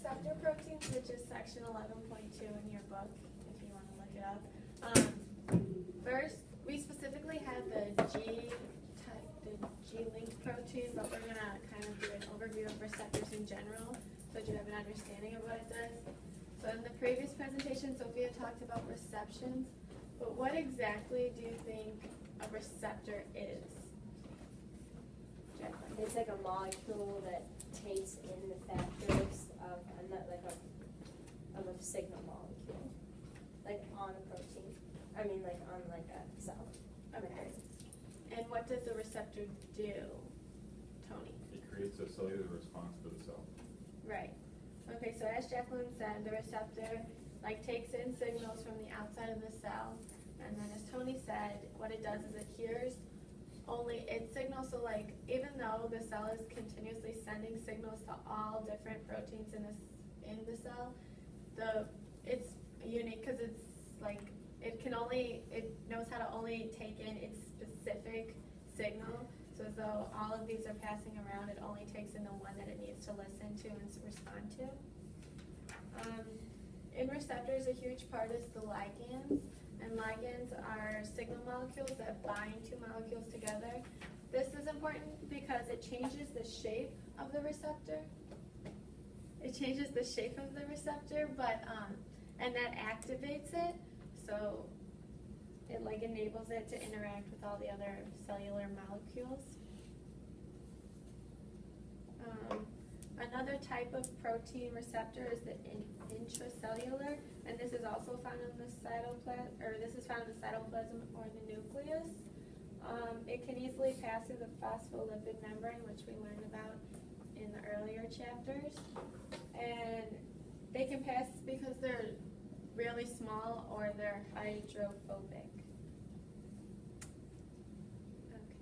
receptor proteins, which is section 11.2 in your book, if you want to look it up. First, we specifically have the G-linked protein, but we're going to kind of do an overview of receptors in general, so that you have an understanding of what it does. So in the previous presentation, Sophia talked about receptions, but what exactly do you think a receptor is? Jacqueline? It's like a molecule that takes in the factors of a signal molecule, like on a protein. I mean, like on like a cell. Okay. And what does the receptor do, Tony? It creates a cellular response for the cell. Right. Okay, so as Jacqueline said, the receptor takes in signals from the outside of the cell, and then as Tony said, what it does is it hears only its signals. So even though the cell is continuously sending signals to all different proteins in the cell, it's unique because it's it knows how to only take in its specific signal. So as though all of these are passing around, it only takes in the one that it needs to listen to and respond to. In receptors, a huge part is the ligands, and ligands are signal molecules that bind two molecules together. This is important because it changes the shape of the receptor. It changes the shape of the receptor, and that activates it, so it enables it to interact with all the other cellular molecules. Another type of protein receptor is the intracellular, and this is also found in the cytoplasm, or this is found in the cytoplasm or the nucleus. It can easily pass through the phospholipid membrane, which we learned about in the earlier chapters, and they can pass because they're really small or they're hydrophobic. Okay.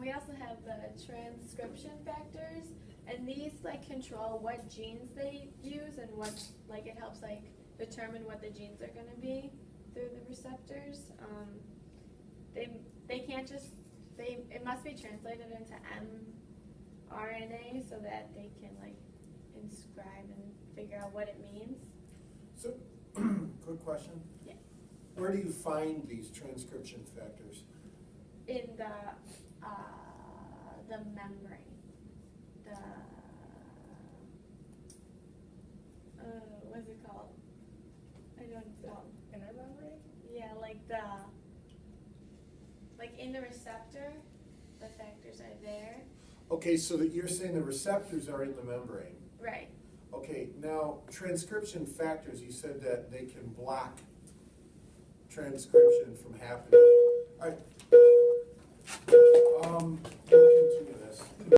We also have the transcription factors, and these control what genes they use and what it helps determine what the genes are going to be through the receptors. They can't just it must be translated into mRNA so that they can inscribe and figure out what it means. So, quick question. Yeah. Where do you find these transcription factors? In the membrane. What's it called? I know what it's called. Inner membrane? Yeah, in the receptor, the factors are there. Okay, so that you're saying the receptors are in the membrane. Right. Okay, now transcription factors, you said that they can block transcription from happening. All right.